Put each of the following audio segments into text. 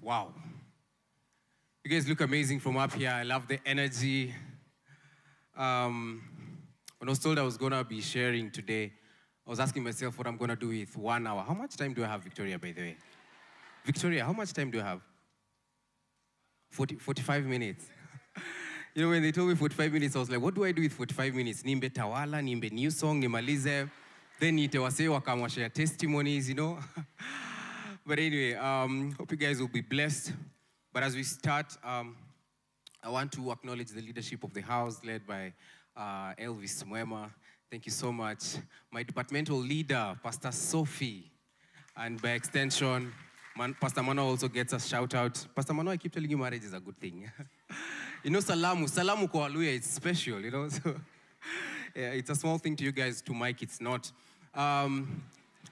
Wow. You guys look amazing from up here. I love the energy. When I was told I was going to be sharing today, I was asking myself what I'm going to do with 1 hour. How much time do I have, Victoria, by the way? Victoria, how much time do you have? 45 minutes. You know, when they told me 45 minutes, I was like, what do I do with 45 minutes? Nimbe tawala, nimbe new song, nimalize. Then nitewase wakamwashare testimonies, you know. But anyway, hope you guys will be blessed. But as we start, I want to acknowledge the leadership of the house led by Elvis Mwema. Thank you so much. My departmental leader, Pastor Sophie, and by extension, Pastor Mano also gets a shout out. Pastor Mano, I keep telling you marriage is a good thing. You know, salamu kwa Hallelujah, it's special, you know. So, yeah, it's a small thing to you guys, to Mike, it's not.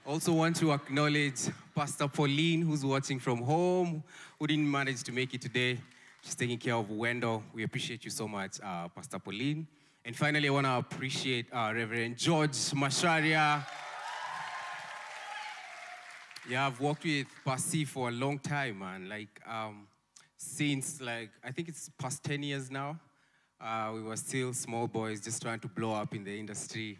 Also want to acknowledge Pastor Pauline, who's watching from home, who didn't manage to make it today. She's taking care of Wendell. We appreciate you so much, Pastor Pauline. And finally, I want to appreciate Reverend George Masharia. Yeah, I've worked with Pasi for a long time, man. Since, I think it's past 10 years now. We were still small boys just trying to blow up in the industry.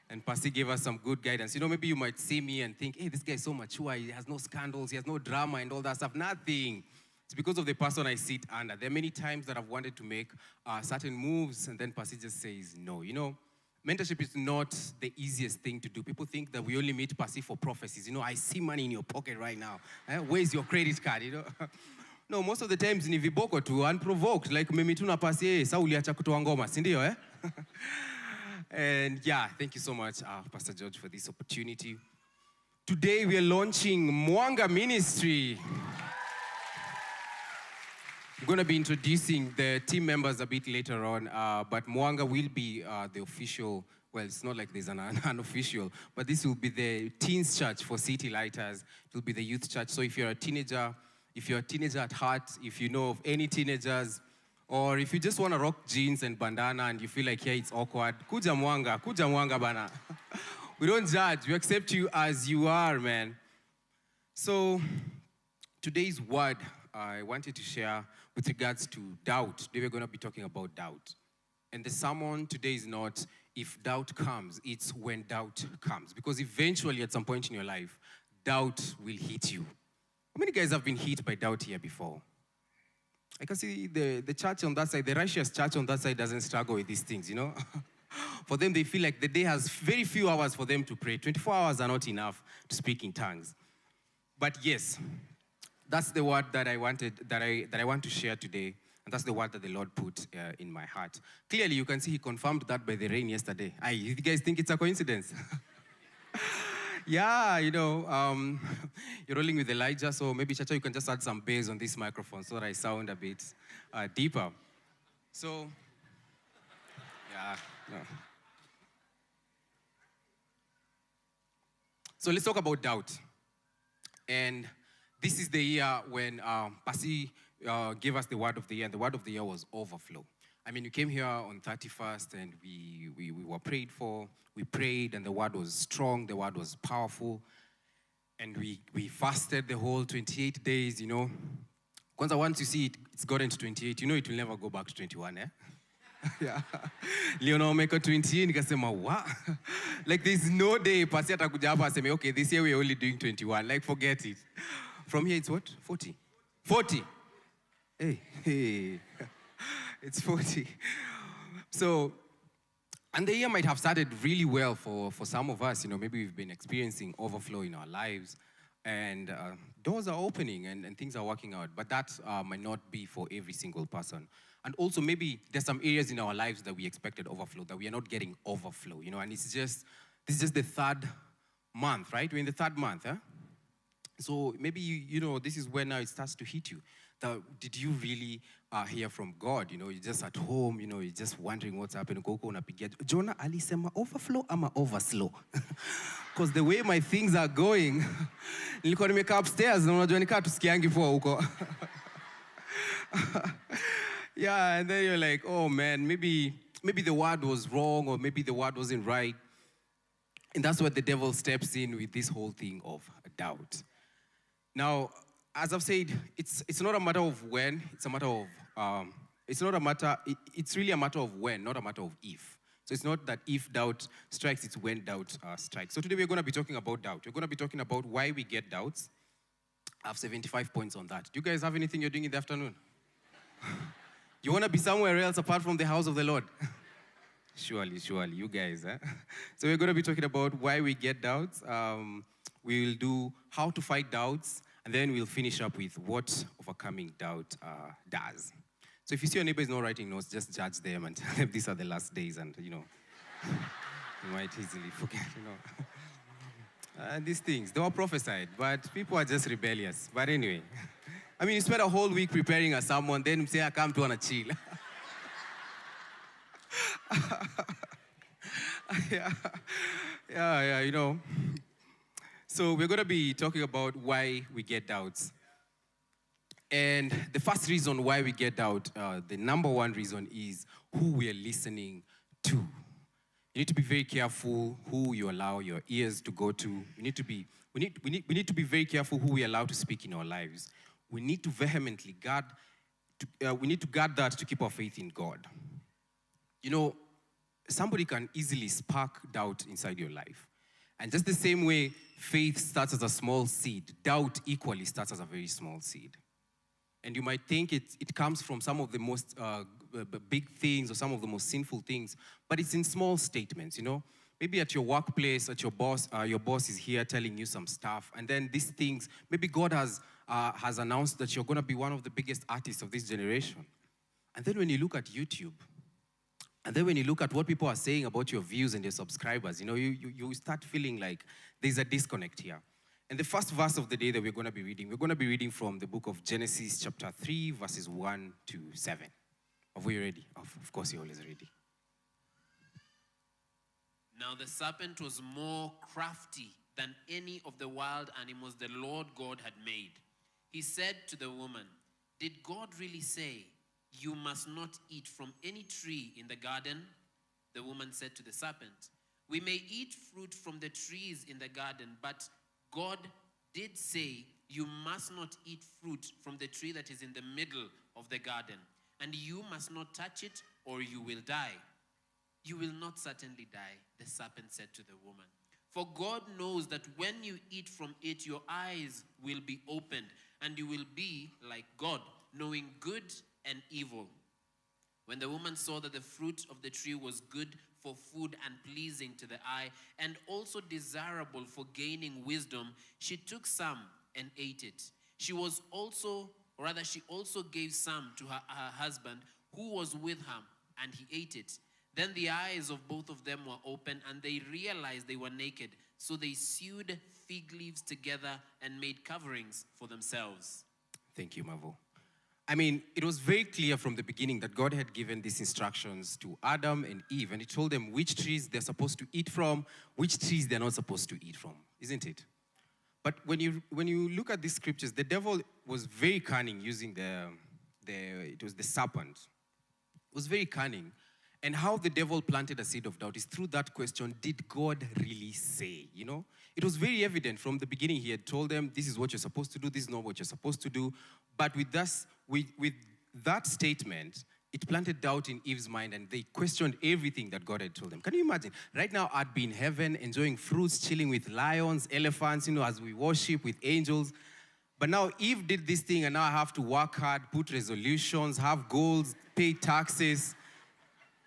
And Pasi gave us some good guidance. You know, maybe you might see me and think, hey, this guy is so mature. He has no scandals. He has no drama and all that stuff. Nothing. It's because of the person I sit under. There are many times that I've wanted to make certain moves, and then Pasi just says no. You know, mentorship is not the easiest thing to do. People think that we only meet Pasi for prophecies. You know, I see money in your pocket right now. Where's your credit card, you know? No, most of the times ni viboko tu, unprovoked. Like, mimi tuna Pasi, sa uliacha kutoa ngoma, si ndio, eh? And yeah, thank you so much, Pastor George, for this opportunity. Today we are launching Mwanga Ministry. I'm going to be introducing the team members a bit later on, but Mwanga will be the official, well, it's not like there's an unofficial, but this will be the teens church for City Lighters. It will be the youth church. So if you're a teenager at heart, if you know of any teenagers, or if you just want to rock jeans and bandana and you feel like, yeah, it's awkward, kuja Mwanga bana. We don't judge, we accept you as you are, man. So today's word I wanted to share with regards to doubt. Today we're going to be talking about doubt. And the sermon today is not if doubt comes, it's when doubt comes. Because eventually at some point in your life, doubt will hit you. How many guys have been hit by doubt here before? I can see the church on that side, the righteous church on that side doesn't struggle with these things, you know? For them, they feel like the day has very few hours for them to pray. 24 hours are not enough to speak in tongues. But yes, that's the word that I want to share today, and that's the word that the Lord put in my heart. Clearly, you can see He confirmed that by the rain yesterday. You guys think it's a coincidence? Yeah, you know, you're rolling with Elijah, so maybe, Chacha, you can just add some bass on this microphone so that I sound a bit deeper. So, yeah. No. So let's talk about doubt. And this is the year when Pasi gave us the word of the year, and the word of the year was overflow. I mean, we came here on 31st, and we were prayed for. We prayed, and the word was strong. The word was powerful. And we fasted the whole 28 days, you know. Once you see it, it's gotten to 28, you know it will never go back to 21, eh? Yeah. Leona Omeko 20, nikasema, what? Like, there's no day Pasi atakuja hapa aseme, okay, this year we're only doing 21. Like, forget it. From here, it's what? 40. 40. Hey. It's 40. So, and the year might have started really well for some of us. You know, maybe we've been experiencing overflow in our lives, and doors are opening and things are working out. But that might not be for every single person. And also, maybe there's some areas in our lives that we expected overflow, that we are not getting overflow, you know. And this is just the third month, right? We're in the third month, huh? So maybe, you know, this is when now it starts to hit you. Did you really hear from God? You know, you're just at home, you know, you're just wondering what's happening. Jonah alisema overflow ama overslow? Because the way my things are going, nilikuwa nimekaa upstairs na unajua nikaa tusikiangi poa huko. Yeah, and then you're like, oh man, maybe the word was wrong, or maybe the word wasn't right. And that's where the devil steps in with this whole thing of doubt. Now, as I've said, it's not a matter of when, it's a matter of, it's not a matter, it's really a matter of when, not a matter of if. So it's not that if doubt strikes, it's when doubt strikes. So today we're going to be talking about doubt. We're going to be talking about why we get doubts. I have 75 points on that. Do you guys have anything you're doing in the afternoon? You want to be somewhere else apart from the house of the Lord? Surely, you guys. So we're going to be talking about why we get doubts. We'll do how to fight doubts, and then we'll finish up with what overcoming doubt does. So if you see your neighbor is not writing notes, just judge them and tell them these are the last days, and, you might easily forget, these things, they were prophesied, but people are just rebellious. But anyway, I mean, you spend a whole week preparing a sermon, then you say, I come to want to chill. Yeah. So we're going to be talking about why we get doubts. And the first reason why we get doubt, the number one reason is who we are listening to. You need to be very careful who you allow your ears to go to. We need to be very careful who we allow to speak in our lives. We need to vehemently guard that to keep our faith in God. Somebody can easily spark doubt inside your life. And just the same way faith starts as a small seed, doubt equally starts as a very small seed. And you might think it comes from some of the most big things or some of the most sinful things, but it's in small statements, Maybe at your workplace, at your boss is here telling you some stuff, and then these things, maybe God has announced that you're going to be one of the biggest artists of this generation. And then when you look at YouTube, and then when you look at what people are saying about your views and your subscribers, you start feeling like there's a disconnect here. And the first verse of the day that we're going to be reading from the book of Genesis chapter 3, verses 1 to 7. Are we ready? Of course you're always ready. Now the serpent was more crafty than any of the wild animals the Lord God had made. He said to the woman, "Did God really say, 'You must not eat from any tree in the garden'?" The woman said to the serpent, "We may eat fruit from the trees in the garden, but God did say, 'You must not eat fruit from the tree that is in the middle of the garden, and you must not touch it, or you will die.'" "You will not certainly die," the serpent said to the woman. "For God knows that when you eat from it, your eyes will be opened, and you will be like God, knowing good and evil." When the woman saw that the fruit of the tree was good for food and pleasing to the eye, and also desirable for gaining wisdom, she took some and ate it. She also gave some to her husband who was with her, and he ate it. Then the eyes of both of them were open, and they realized they were naked. So they sewed fig leaves together and made coverings for themselves. Thank you, Mavo. I mean, it was very clear from the beginning that God had given these instructions to Adam and Eve, and he told them which trees they're supposed to eat from, which trees they're not supposed to eat from, isn't it? But when you look at these scriptures, the devil was very cunning using it was the serpent. It was very cunning. And how the devil planted a seed of doubt is through that question, did God really say? It was very evident from the beginning. He had told them, this is what you're supposed to do, this is not what you're supposed to do. But with that statement, it planted doubt in Eve's mind, and they questioned everything that God had told them. Can you imagine? Right now, I'd be in heaven, enjoying fruits, chilling with lions, elephants, as we worship with angels. But now Eve did this thing, and now I have to work hard, put resolutions, have goals, pay taxes.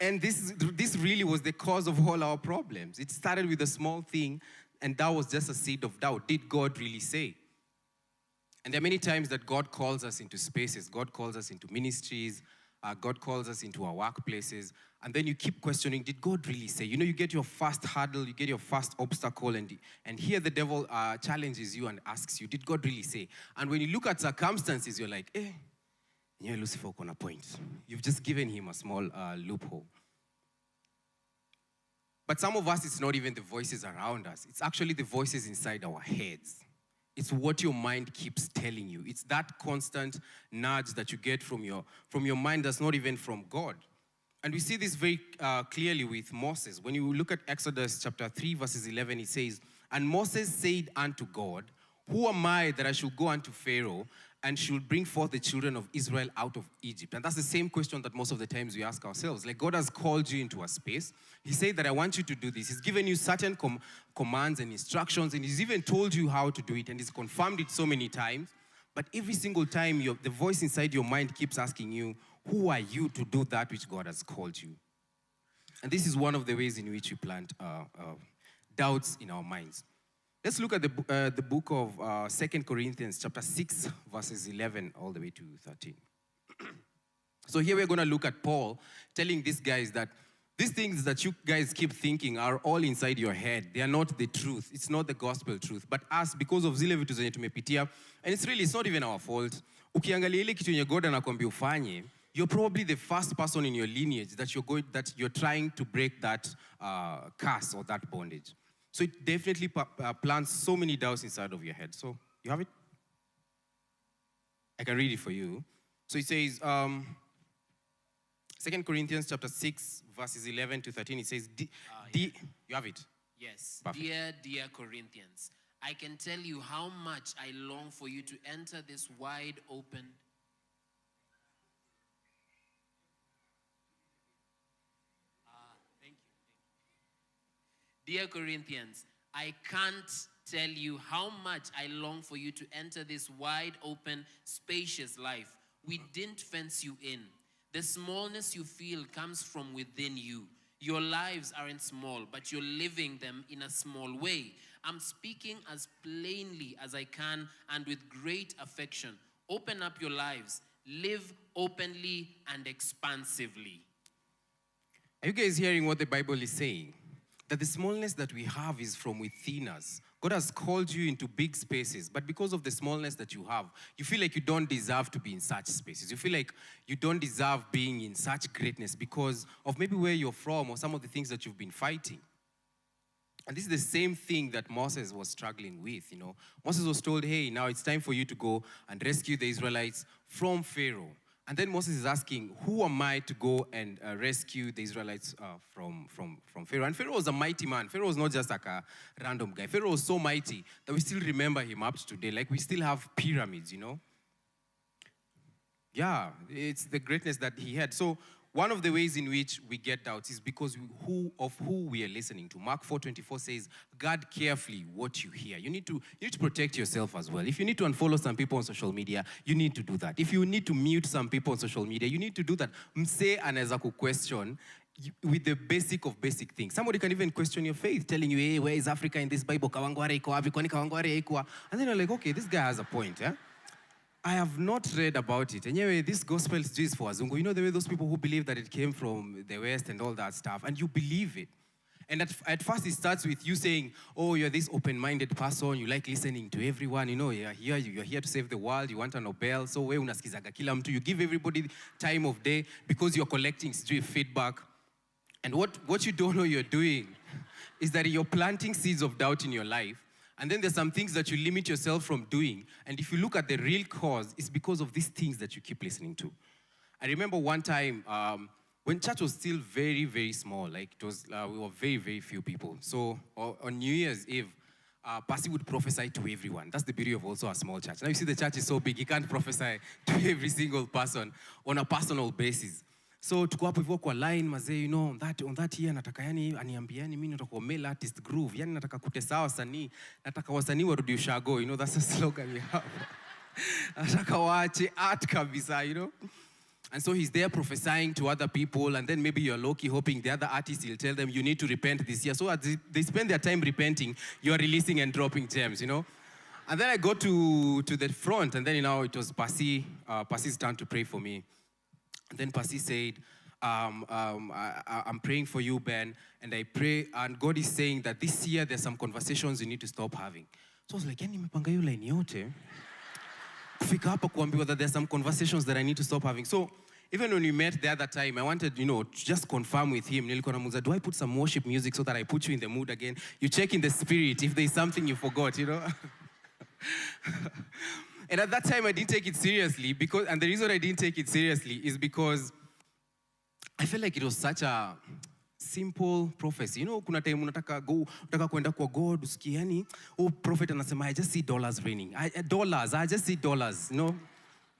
And this really was the cause of all our problems. It started with a small thing, and that was just a seed of doubt. Did God really say? And there are many times that God calls us into spaces. God calls us into ministries. God calls us into our workplaces. And then you keep questioning, did God really say? You get your first hurdle, you get your first obstacle, and here the devil challenges you and asks you, did God really say? And when you look at circumstances, you're like, Lucifer on a point. You've just given him a small loophole. But some of us, it's not even the voices around us. It's actually the voices inside our heads. It's what your mind keeps telling you. It's that constant nudge that you get from your mind that's not even from God. And we see this very clearly with Moses. When you look at Exodus chapter 3, verses 11, it says, "And Moses said unto God, who am I that I should go unto Pharaoh and should bring forth the children of Israel out of Egypt? And that's the same question that most of the times we ask ourselves. Like, God has called you into a space. He said that I want you to do this. He's given you certain commands and instructions, and he's even told you how to do it, and he's confirmed it so many times. But every single time, the voice inside your mind keeps asking you, who are you to do that which God has called you? And this is one of the ways in which we plant doubts in our minds. Let's look at the book of 2 Corinthians chapter 6, verses 11 all the way to 13. So here we're going to look at Paul telling these guys that these things that you guys keep thinking are all inside your head. They are not the truth. It's not the gospel truth. But us, because of zile vitu zenye tumepitia, and it's not even our fault. Ukiangalia ile kitu yenye God anakwambia ufanye, you're probably the first person in your lineage that you're trying to break that curse or that bondage. So it definitely plants so many doubts inside of your head. So you have it? I can read it for you. So it says, 2 Corinthians chapter 6, verses 11 to 13, it says, you have it? Yes. Perfect. Dear Corinthians, I can tell you how much I long for you to enter this wide open. Thank you. Dear Corinthians, I can't tell you how much I long for you to enter this wide open, spacious life. We didn't fence you in. The smallness you feel comes from within you. Your lives aren't small, but you're living them in a small way. I'm speaking as plainly as I can and with great affection. Open up your lives. Live openly and expansively. Are you guys hearing what the Bible is saying? That the smallness that we have is from within us. God has called you into big spaces, but because of the smallness that you have, you feel like you don't deserve to be in such spaces. You feel like you don't deserve being in such greatness because of maybe where you're from or some of the things that you've been fighting. And this is the same thing that Moses was struggling with, you know. Moses was told, hey, now it's time for you to go and rescue the Israelites from Pharaoh. And then Moses is asking, who am I to go and rescue the Israelites from Pharaoh? And Pharaoh was a mighty man. Pharaoh was not just like a random guy. Pharaoh was so mighty that we still remember him up to today. Like we still have pyramids, you know? Yeah, it's the greatness that he had. So one of the ways in which we get doubts is because of who we are listening to. Mark 4:24 says, guard carefully what you hear. You need to protect yourself as well. If you need to unfollow some people on social media, you need to do that. If you need to mute some people on social media, you need to do that. Mse anaweza question with the basic of basic things. Somebody can even question your faith, telling you, hey, where is Africa in this Bible? Kawangware iko wapi? Kwani Kawangware iko? And then you're like, okay, this guy has a point, yeah? I have not read about it. Anyway, this gospel is for Azungu. You know the way those people who believe that it came from the West and all that stuff, and you believe it. And at first it starts with you saying, oh, you're this open-minded person, you like listening to everyone, you know, you're here to save the world, you want a Nobel, so we unasikizaga kila mtu, you give everybody time of day because you're collecting feedback. And what you don't know you're doing is that you're planting seeds of doubt in your life. And then there's some things that you limit yourself from doing. And if you look at the real cause, it's because of these things that you keep listening to. I remember one time when church was still very, very small, like it was, we were very, very few people. So on New Year's Eve, Pastor would prophesy to everyone. That's the beauty of also a small church. Now you see the church is so big, you can't prophesy to every single person on a personal basis. So tuko hapo hivyo kwa line mazee, you know, on that year nataka yani aniambiani mimi nataka male artist groove, yani nataka kutesa wasanii, nataka wasanii warudi ushago, you know, that's a slogan we have. Nataka waache art kabisa, you know. And so he's there prophesying to other people, and then maybe you're low-key hoping the other artist will tell them you need to repent this year. So as they spend their time repenting, you are releasing and dropping gems, you know. And then I go to the front, and then, you know, it was Pasi's turn to pray for me. And then Pasi said, I'm praying for you, Ben, and I pray, and God is saying that this year there's some conversations you need to stop having. So I was like, yani nimepanga hiyo line yote. Kufika hapa kuambiwa that there's some conversations that I need to stop having. So even when we met the other time, I wanted, you know, to just confirm with him. Nilikuwa namuuliza, do I put some worship music so that I put you in the mood again? You check in the spirit if there's something you forgot, you know? And at that time, I didn't take it seriously and the reason I didn't take it seriously is because I felt like it was such a simple prophecy. Kuna time unataka kwenda kwa God, usikie yani, prophet anasema, I just see dollars raining. I just see dollars,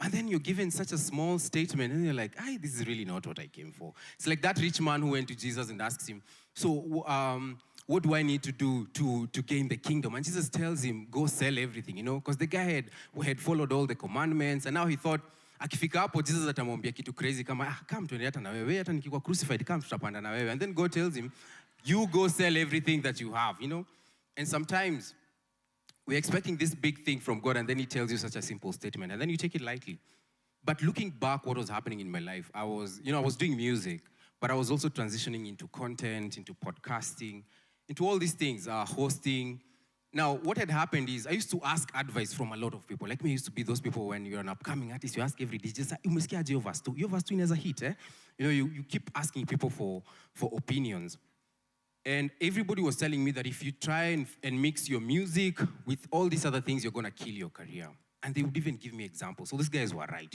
And then you're given such a small statement, and you're like, this is really not what I came for. It's like that rich man who went to Jesus and asked him, so what do I need to do to gain the kingdom? And Jesus tells him, go sell everything, because the guy had followed all the commandments, and now he thought, akifika hapo Jesus atamwambia kitu crazy kama come tuende hata na wewe, hata nikikuwa crucified come tutapanda na wewe. And then God tells him, you go sell everything that you have, And sometimes we're expecting this big thing from God, and then he tells you such a simple statement, and then you take it lightly. But looking back, what was happening in my life, I was doing music, but I was also transitioning into content, into podcasting, into all these things, hosting. Now, what had happened is I used to ask advice from a lot of people. Like me, used to be those people when you're an upcoming artist, you ask every DJ, umesikiaje hiyo verse 2? Hiyo verse 2 inaweza hit, eh? You keep asking people for opinions. And everybody was telling me that if you try and mix your music with all these other things, you're going to kill your career. And they would even give me examples. So these guys were right,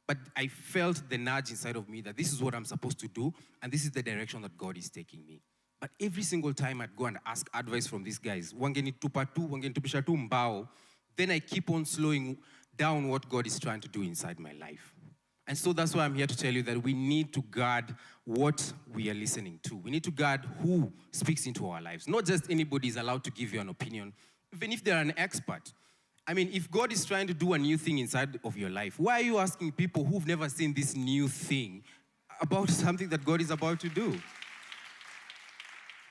But I felt the nudge inside of me that this is what I'm supposed to do, and this is the direction that God is taking me. But every single time I'd go and ask advice from these guys, wangenitupisha tu mbao, then I keep on slowing down what God is trying to do inside my life. And so that's why I'm here to tell you that we need to guard what we are listening to. We need to guard who speaks into our lives. Not just anybody is allowed to give you an opinion, even if they're an expert. I mean, if God is trying to do a new thing inside of your life, why are you asking people who've never seen this new thing about something that God is about to do?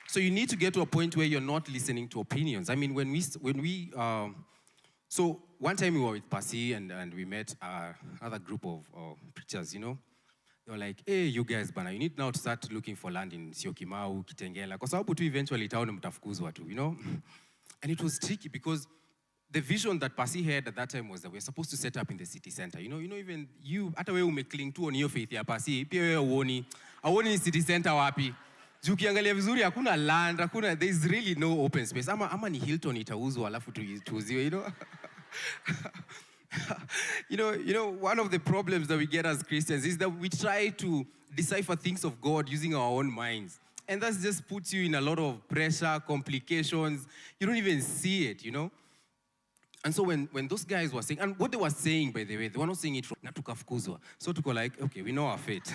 So you need to get to a point where you're not listening to opinions. I mean, so one time we were with Pasi and we met another group of preachers, They were like, hey, you guys, bana, you need now to start looking for land in Syokimau, Kitengela. Kwa sababu tu eventually town mtafukuzwa tu, And it was tricky because the vision that Pasi had at that time was that we're supposed to set up in the city center. Even you, hata wewe umecling tu on your faith ya Pasi, pia wewe uoni city center wapi. Juu ukiangalia vizuri hakuna land, there's really no open space. Ama ni Hilton itauzwa alafu tuuziwe, one of the problems that we get as Christians is that we try to decipher things of God using our own minds. And that just puts you in a lot of pressure, complications. You don't even see it, And so when those guys were saying, and what they were saying, by the way, they were not saying it from natukafukuzwa. So to go like, okay, we know our fate.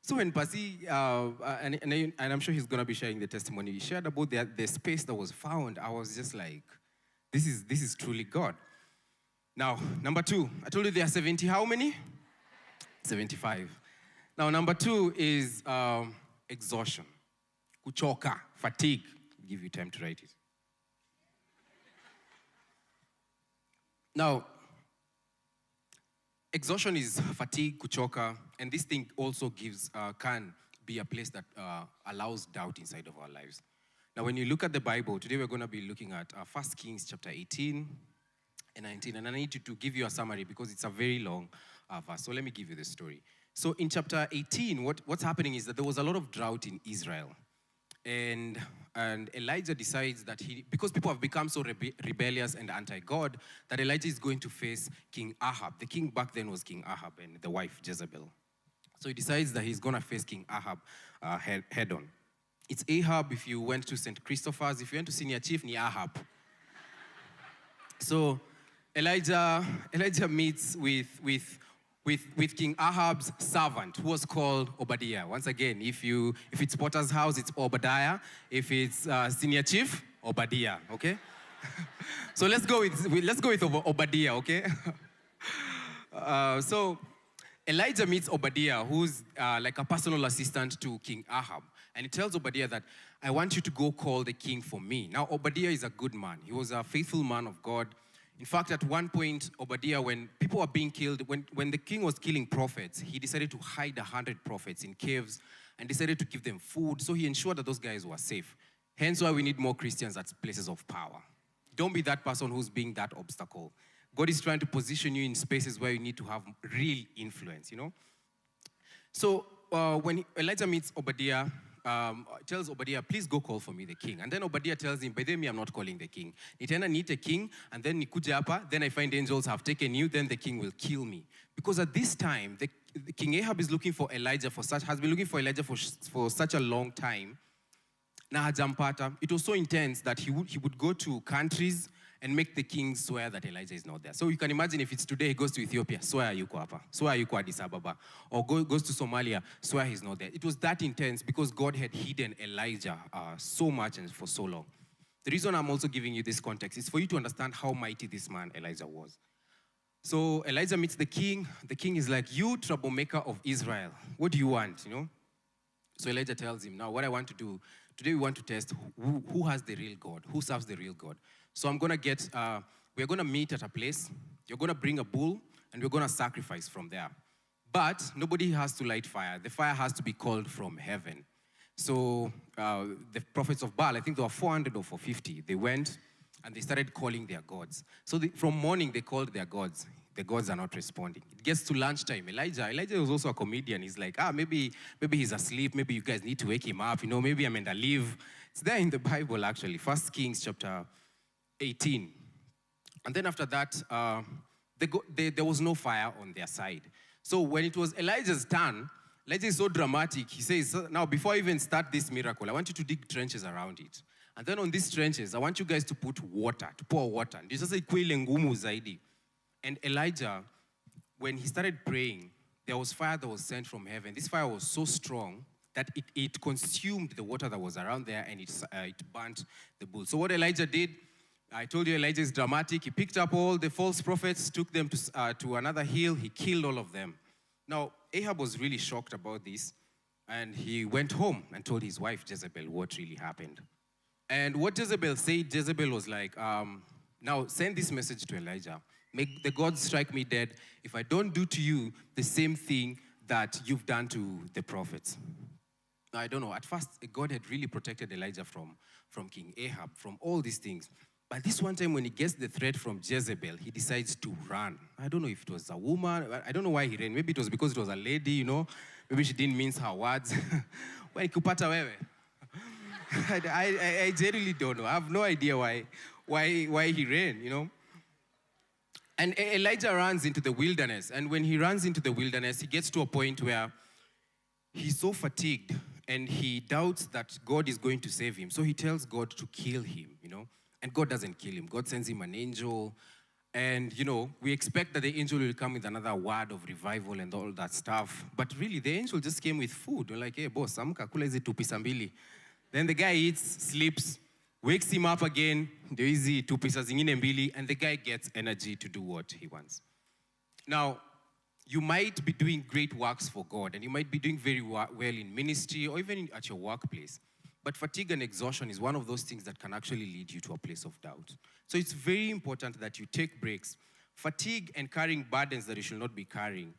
So when Pasi, and I'm sure he's going to be sharing the testimony, he shared about the space that was found, I was just like, this is truly God. Now, number 2, I told you there are 70, how many? 75. Now, number 2 is exhaustion. Kuchoka, fatigue. I'll give you time to write it. Now, exhaustion is fatigue, kuchoka, and this thing also can be a place that allows doubt inside of our lives. Now, when you look at the Bible, today we're going to be looking at 1 Kings chapter 18 and 19, and I need to give you a summary because it's a very long verse. So let me give you the story. So in chapter 18, what's happening is that there was a lot of drought in Israel, and Elijah decides that because people have become so rebellious and anti-God, that Elijah is going to face King Ahab. The king back then was King Ahab and the wife Jezebel. So he decides that he's going to face King Ahab head on. It's Ahab if you went to St. Christopher's. If you went to Senior Chief, ni Ahab. So Elijah meets with King Ahab's servant, who was called Obadiah. Once again, if it's Potter's house, it's Obadiah. If it's Senior Chief, Obadiah. Okay. So let's go with Obadiah. Okay. So Elijah meets Obadiah, who's like a personal assistant to King Ahab. And he tells Obadiah that, I want you to go call the king for me. Now, Obadiah is a good man. He was a faithful man of God. In fact, at one point, Obadiah, when people were being killed, when the king was killing prophets, he decided to hide 100 prophets in caves and decided to give them food. So he ensured that those guys were safe. Hence why we need more Christians at places of power. Don't be that person who's being that obstacle. God is trying to position you in spaces where you need to have real influence, So when Elijah meets Obadiah, tells Obadiah, please go call for me the king. And then Obadiah tells him, by the way, I'm not calling the king. Nitaenda need a king, and then nikuje hapa, then I find angels have taken you, then the king will kill me. Because at this time, King Ahab is looking for Elijah has been looking for Elijah for such a long time. Na hajampata. It was so intense that he would go to countries and make the king swear that Elijah is not there. So you can imagine if it's today, he goes to Ethiopia, swear yuko hapa, swear yuko Addis Ababa, or goes to Somalia, swear he's not there. It was that intense because God had hidden Elijah so much and for so long. The reason I'm also giving you this context is for you to understand how mighty this man Elijah was. So Elijah meets the king. The king is like, you troublemaker of Israel, what do you want, you know? So Elijah tells him, now what I want to do, today we want to test who has the real God, who serves the real God. So we're going to meet at a place, you're going to bring a bull, and we're going to sacrifice from there. But nobody has to light fire. The fire has to be called from heaven. So the prophets of Baal, I think there were 400 or 450, they went and they started calling their gods. So from morning, they called their gods. The gods are not responding. It gets to lunchtime. Elijah was also a comedian. He's like, maybe he's asleep. Maybe you guys need to wake him up. You know, maybe I'm in the leave. It's there in the Bible, actually. 1 Kings chapter 18. And then after that, there was no fire on their side. So when it was Elijah's turn, Elijah is so dramatic. He says, now before I even start this miracle, I want you to dig trenches around it. And then on these trenches, I want you guys to put water, to pour water. And Elijah, when he started praying, there was fire that was sent from heaven. This fire was so strong that it consumed the water that was around there and it burnt the bull. So what Elijah did, I told you Elijah is dramatic. He picked up all the false prophets, took them to another hill. He killed all of them. Now, Ahab was really shocked about this, and he went home and told his wife, Jezebel, what really happened. And what Jezebel said, Jezebel was like, now send this message to Elijah. Make the gods strike me dead if I don't do to you the same thing that you've done to the prophets. Now, I don't know. At first, God had really protected Elijah from King Ahab, from all these things. But this one time when he gets the threat from Jezebel, he decides to run. I don't know if it was a woman. I don't know why he ran. Maybe it was because it was a lady, you know. Maybe she didn't mince her words. When kupata wewe. I genuinely don't know. I have no idea why he ran, you know. And Elijah runs into the wilderness. And when he runs into the wilderness, he gets to a point where he's so fatigued and he doubts that God is going to save him. So he tells God to kill him, you know. And God doesn't kill him. God sends him an angel. And, you know, we expect that the angel will come with another word of revival and all that stuff. But really, the angel just came with food. We're like, hey, boss, amka kula hizi tupisa mbili. Then the guy eats, sleeps, wakes him up again, there is tupisa zingine mbili, and the guy gets energy to do what he wants. Now, you might be doing great works for God, and you might be doing very well in ministry or even at your workplace. But fatigue and exhaustion is one of those things that can actually lead you to a place of doubt. So it's very important that you take breaks. Fatigue and carrying burdens that you should not be carrying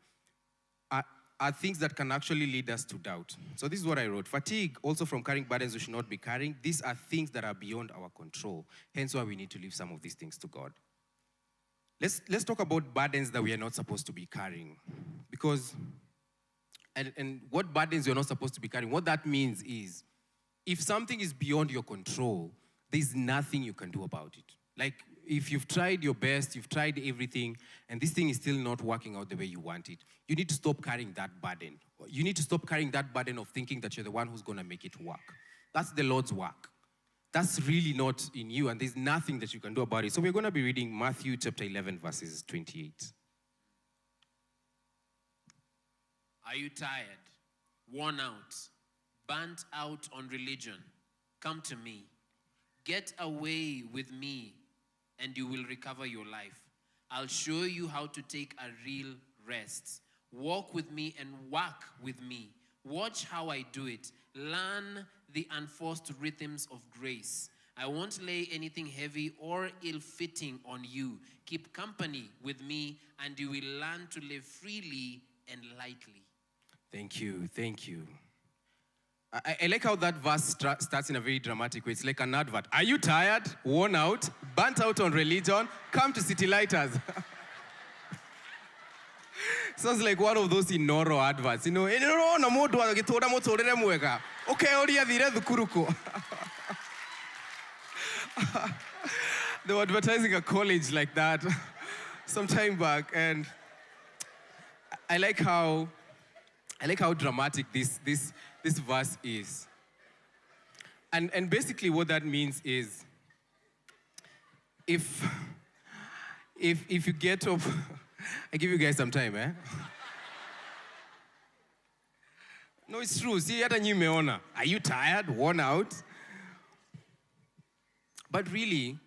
are things that can actually lead us to doubt. So this is what I wrote. Fatigue, also from carrying burdens we should not be carrying, these are things that are beyond our control. Hence why we need to leave some of these things to God. Let's talk about burdens that we are not supposed to be carrying. Because, and what burdens you're not supposed to be carrying, what that means is, if something is beyond your control, there's nothing you can do about it. Like, if you've tried your best, you've tried everything, and this thing is still not working out the way you want it, you need to stop carrying that burden. You need to stop carrying that burden of thinking that you're the one who's going to make it work. That's the Lord's work. That's really not in you, and there's nothing that you can do about it. So we're going to be reading Matthew chapter 11, verses 28. Are you tired, worn out, burnt out on religion? Come to me. Get away with me, and you will recover your life. I'll show you how to take a real rest. Walk with me and work with me. Watch how I do it. Learn the unforced rhythms of grace. I won't lay anything heavy or ill-fitting on you. Keep company with me, and you will learn to live freely and lightly. Thank you. Thank you. I like how that verse starts in a very dramatic way. It's like an advert. Are you tired, worn out, burnt out on religion? Come to City Lighters. Sounds like one of those Inoro adverts. You know, okay, they were advertising a college like that some time back. And I like how I like how dramatic this verse is. And basically what that means is if you get up, I give you guys some time, eh? No, it's true. See, hata nyi meona. Are you tired, worn out? But really,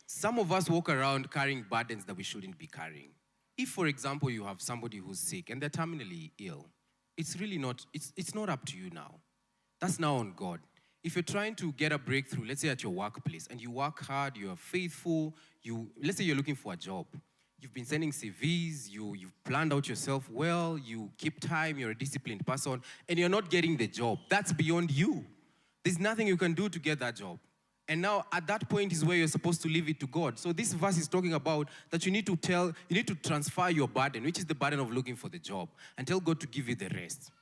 some of us walk around carrying burdens that we shouldn't be carrying. If, for example, you have somebody who's sick and they're terminally ill, it's really not, it's not up to you now. That's now on God. If you're trying to get a breakthrough, let's say at your workplace, and you work hard, you're faithful, let's say you're looking for a job. You've been sending CVs, you've planned out yourself well, you keep time, you're a disciplined person, and you're not getting the job. That's beyond you. There's nothing you can do to get that job. And now at that point is where you're supposed to leave it to God. So this verse is talking about that you need to transfer your burden, which is the burden of looking for the job, and tell God to give you the rest.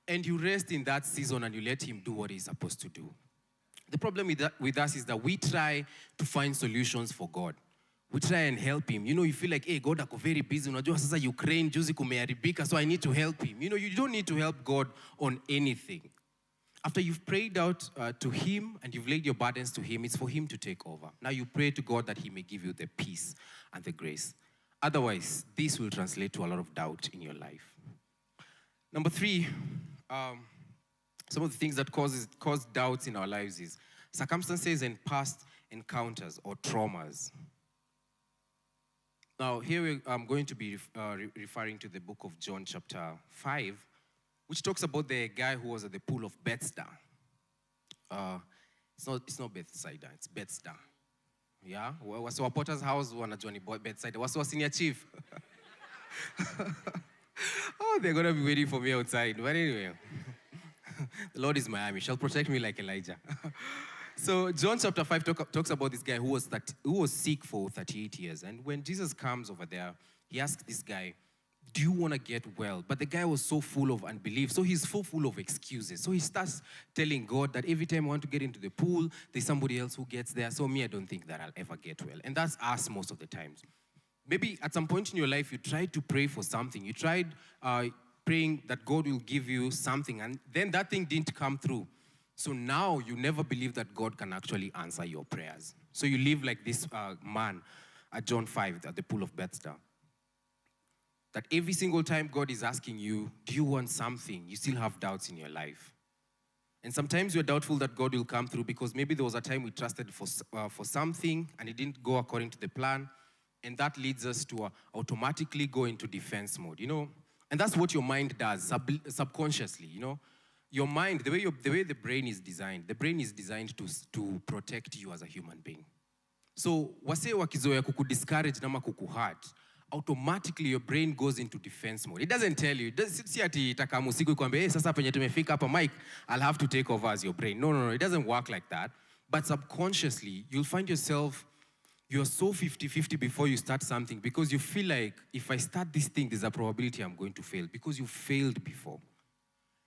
And you rest in that season and you let him do what he's supposed to do. The problem with us is that we try to find solutions for God. We try and help him. You feel like, hey, God, ako very busy. Unajua sasa Ukraine, juzi kumeharibika, so I need to help him. You don't need to help God on anything. After you've prayed out to him and you've laid your burdens to him, it's for him to take over. Now you pray to God that he may give you the peace and the grace. Otherwise, this will translate to a lot of doubt in your life. Number 3, some of the things that cause doubts in our lives is circumstances and past encounters or traumas. Now, here I'm going to be referring to the book of John chapter 5, which talks about the guy who was at the pool of Bethesda. It's not Bethsaida, it's Bethesda. Yeah? Wasi Potter's house wanajua ni Bethsaida. Wasi senior chief. Oh, they're going to be waiting for me outside. But anyway, the Lord is my army. Shall protect me like Elijah. So John chapter 5 talks about this guy who was sick for 38 years. And when Jesus comes over there, he asks this guy, do you want to get well? But the guy was so full of unbelief. So he's so full of excuses. So he starts telling God that every time I want to get into the pool, there's somebody else who gets there. So me, I don't think that I'll ever get well. And that's us most of the times. Maybe at some point in your life, you tried to pray for something. You tried praying that God will give you something. And then that thing didn't come through. So now you never believe that God can actually answer your prayers. So you live like this man at John 5 at the pool of Bethesda. That every single time God is asking you, do you want something? You still have doubts in your life. And sometimes you're doubtful that God will come through because maybe there was a time we trusted for something and it didn't go according to the plan. And that leads us to automatically go into defense mode, And that's what your mind does subconsciously, Your mind, the way the brain is designed to protect you as a human being. So, wase wakizoea kukudiscourage nama kukuhurt, automatically your brain goes into defense mode. It doesn't tell you. Si ati itakamu siku ikwambia, hey, sasa penye tumefika hapa, Mike, I'll have to take over as your brain. No. It doesn't work like that. But subconsciously, you'll find yourself, you're so 50-50 before you start something because you feel like, if I start this thing, there's a probability I'm going to fail because you failed before.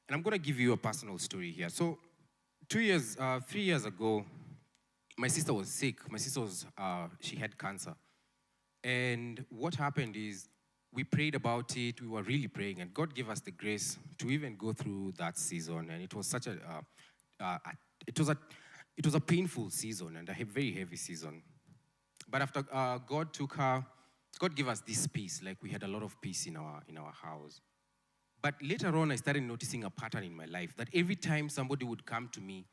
And I'm going to give you a personal story here. So 3 years ago, my sister was sick. My sister she had cancer. And what happened is we prayed about it. We were really praying. And God gave us the grace to even go through that season. And it was such it was a painful season and a very heavy season. But after God took her, God gave us this peace. Like we had a lot of peace in our house. But later on, I started noticing a pattern in my life that every time somebody would come to me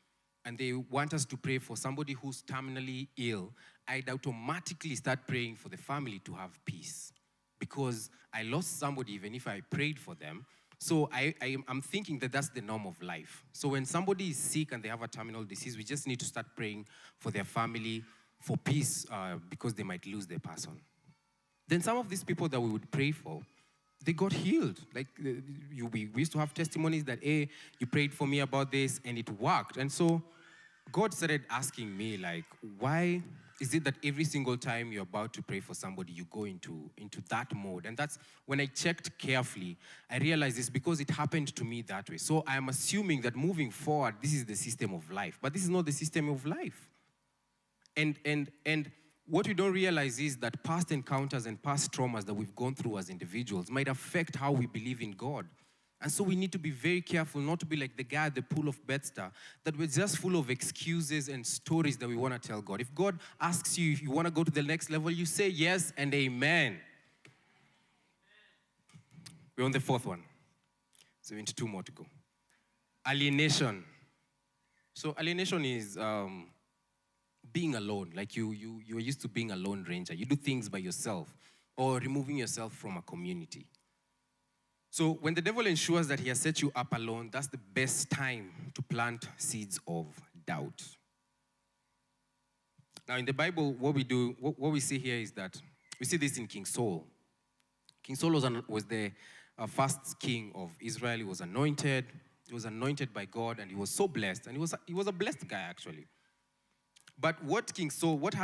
and they want us to pray for somebody who's terminally ill, I'd automatically start praying for the family to have peace because I lost somebody even if I prayed for them. So I'm thinking that that's the norm of life. So when somebody is sick and they have a terminal disease, we just need to start praying for their family, for peace, because they might lose their person. Then some of these people that we would pray for, they got healed. Like we used to have testimonies that, hey, you prayed for me about this and it worked. And so God started asking me, like, why is it that every single time you're about to pray for somebody, you go into that mode? And that's when I checked carefully, I realized it's because it happened to me that way. So I'm assuming that moving forward, this is the system of life. But this is not the system of life. And what we don't realize is that past encounters and past traumas that we've gone through as individuals might affect how we believe in God. And so we need to be very careful not to be like the guy at the pool of Bethesda, that we're just full of excuses and stories that we want to tell God. If God asks you if you want to go to the next level, you say yes and amen. We're on the fourth one. 72 more to go. Alienation. So alienation is being alone. Like you're used to being a lone ranger. You do things by yourself or removing yourself from a community. So when the devil ensures that he has set you up alone, that's the best time to plant seeds of doubt. Now in the Bible, what we see here is that we see this in King Saul. King Saul was the first king of Israel. He was anointed. He was anointed by God, and he was so blessed. And he was a blessed guy, actually. But what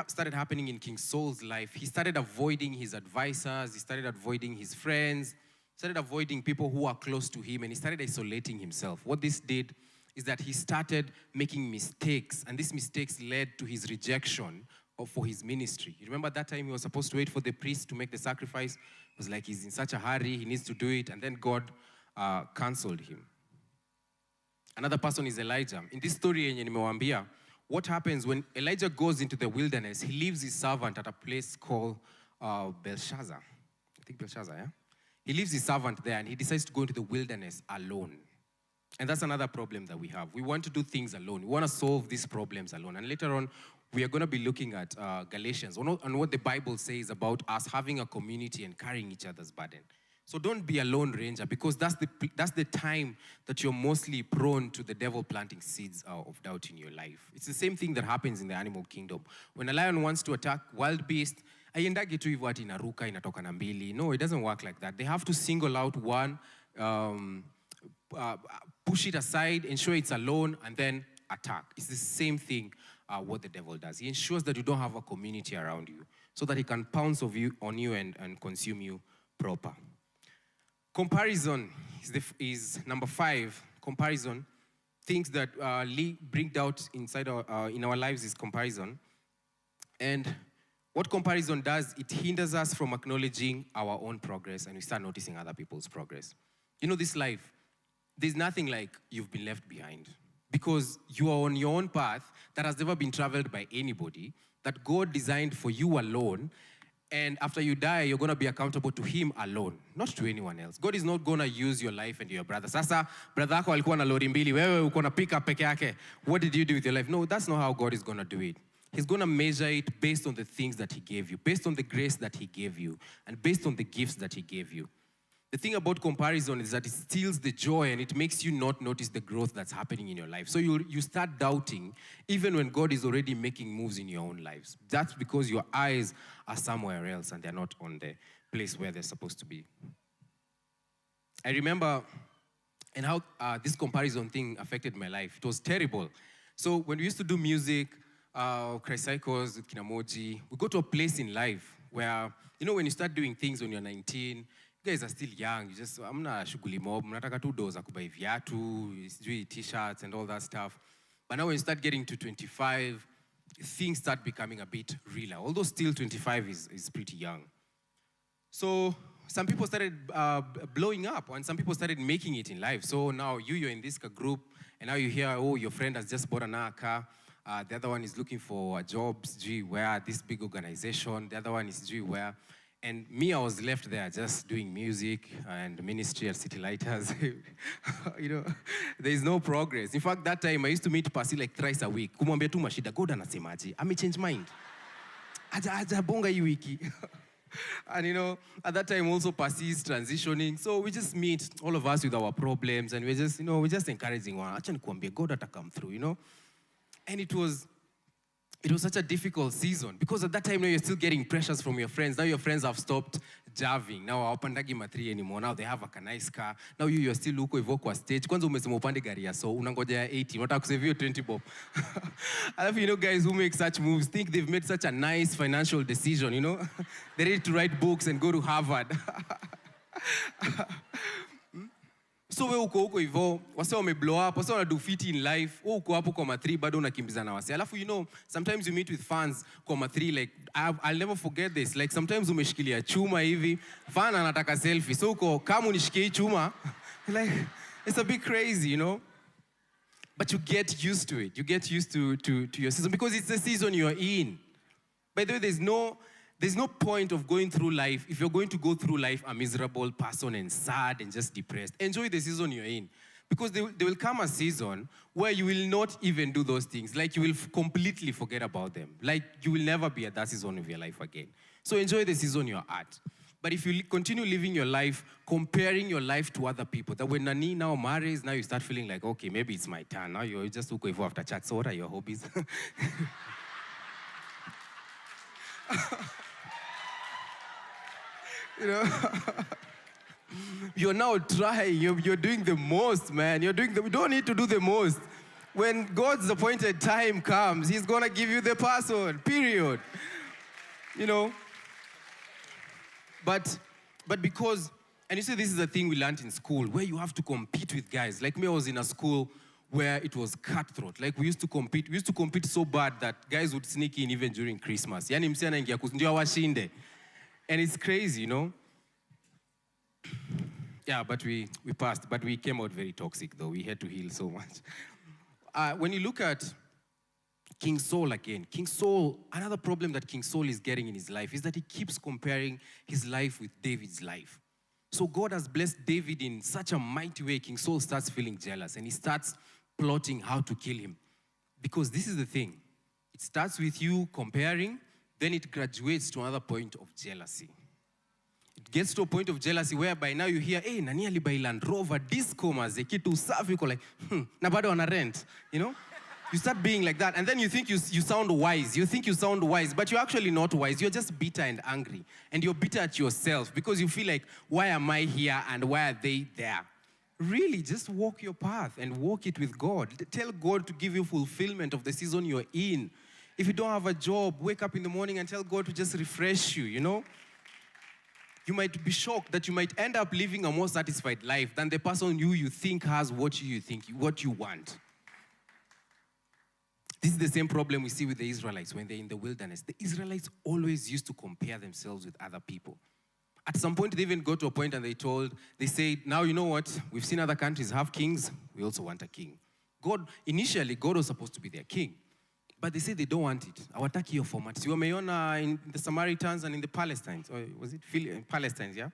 started happening in King Saul's life, he started avoiding his advisors, he started avoiding his friends, started avoiding people who are close to him, and he started isolating himself. What this did is that he started making mistakes, and these mistakes led to his rejection for his ministry. You remember that time he was supposed to wait for the priest to make the sacrifice? It was like he's in such a hurry, he needs to do it, and then God canceled him. Another person is Elijah. In this story, what happens when Elijah goes into the wilderness, he leaves his servant at a place called Belshazzar. I think Belshazzar, yeah? He leaves his servant there, and he decides to go into the wilderness alone. And that's another problem that we have. We want to do things alone. We want to solve these problems alone. And later on, we are going to be looking at Galatians and what the Bible says about us having a community and carrying each other's burden. So don't be a lone ranger, because that's the time that you're mostly prone to the devil planting seeds of doubt in your life. It's the same thing that happens in the animal kingdom. When a lion wants to attack wild beast, aiendagi tu hivyo ati inaruka inatoka na mbili. No, it doesn't work like that. They have to single out one, push it aside, ensure it's alone, and then attack. It's the same thing what the devil does. He ensures that you don't have a community around you so that he can pounce on you and consume you proper. Comparison is number 5. Comparison. Things that bring doubt inside in our lives is comparison. And what comparison does, it hinders us from acknowledging our own progress, and we start noticing other people's progress. You know, this life, there's nothing like you've been left behind, because you are on your own path that has never been traveled by anybody, that God designed for you alone. And after you die, you're going to be accountable to him alone, not to anyone else. God is not going to use your life and your brother. Sasa, brother yako alikuwa na lori mbili, wewe uko na pick up peke yake. What did you do with your life? No, that's not how God is going to do it. He's going to measure it based on the things that he gave you, based on the grace that he gave you, and based on the gifts that he gave you. The thing about comparison is that it steals the joy, and it makes you not notice the growth that's happening in your life. So you start doubting even when God is already making moves in your own lives. That's because your eyes are somewhere else and they're not on the place where they're supposed to be. I remember and how this comparison thing affected my life. It was terrible. So when we used to do music, Christ Cycles with Kinamoji, we go to a place in life where, you know, when you start doing things when you're 19, you guys are still young. You just, amna shughuli mob, mnataka tu doza kubai viatu, t-shirts and all that stuff. But now when you start getting to 25, things start becoming a bit realer. Although still 25 is pretty young. So some people started blowing up, and some people started making it in life. So now you're in this group, and now you hear, oh, your friend has just bought another car. The other one is looking for jobs, where this big organization. The other one is where. And me, I was left there just doing music and ministry at City Lighters. You know, there is no progress. In fact, that time I used to meet Pasi like thrice a week. Kumwambia tu mashida, God anasemaje? Ame change mind. Aja bonga hii wiki. And you know, at that time also Pasi is transitioning. So we just meet, all of us with our problems, and we're just encouraging one. Acha nikuambie, God ata come through, you know. And it was such a difficult season, because at that time now you're still getting pressures from your friends. Now your friends have stopped javing. Now hawapandagi matri anymore. Now they have a nice car. Now you're still huko hivyo kwa stage. Kwanza umesema upande gari ya so unangoja ya 80. Unataka kusave hiyo 20 bob. I love, you know, guys who make such moves think they've made such a nice financial decision, you know. They're ready to write books and go to Harvard. So we uko huko hivyo, wase wame blow up, wase wana do fit in life, uko hapo kwa ma3 bado unakimbiza na wase. Alafu, you know, sometimes you meet with fans kwa ma3, like I'll never forget this. Like sometimes umeshikilia chuma hivi, fan anataka selfie. So uko kama unishikie chuma, Like, it's a bit crazy, you know? But you get used to it. You get used to your season because it's the season you're in. By the way, there's no point of going through life if you're going to go through life a miserable person and sad and just depressed. Enjoy the season you're in. Because there will come a season where you will not even do those things. Like you will completely forget about them. Like you will never be at that season of your life again. So enjoy the season you're at. But if you continue living your life, comparing your life to other people, that when Nani now marries, now you start feeling like, okay, maybe it's my turn. Now you're just going for after chat. So what are your hobbies? You know? You're now trying. You're doing the most, man. You don't need to do the most. When God's appointed time comes, he's going to give you the person, period. You know? But because, and you see, this is a thing we learned in school, where you have to compete with guys. Like me, I was in a school where it was cutthroat. Like we used to compete so bad that guys would sneak in even during Christmas. Yani msi anaingia ndio awashinde. And it's crazy, you know? Yeah, but we passed. But we came out very toxic, though. We had to heal so much. When you look at King Saul again, King Saul, another problem that King Saul is getting in his life is that he keeps comparing his life with David's life. So God has blessed David in such a mighty way, King Saul starts feeling jealous and he starts plotting how to kill him. Because this is the thing. It starts with you comparing, then it graduates to another point of jealousy. It gets to a point of jealousy whereby now you hear, hey, nani alibai Land Rover, disco maze, kitu safi, uko like, na bado wana rent, you know? You start being like that, and then you think you sound wise. You think you sound wise, but you're actually not wise. You're just bitter and angry. And you're bitter at yourself because you feel like, why am I here and why are they there? Really, just walk your path and walk it with God. Tell God to give you fulfillment of the season you're in. If you don't have a job, wake up in the morning and tell God to just refresh you, you know? You might be shocked that you might end up living a more satisfied life than the person you think has what you want. This is the same problem we see with the Israelites when they're in the wilderness. The Israelites always used to compare themselves with other people. At some point, they even got to a point and they said, now you know what? We've seen other countries have kings. We also want a king. Initially, God was supposed to be their king. But they said they don't want it. Hawataki hiyo format. You were in the Samaritans and in the Palestines. Or was it Palestines, yeah?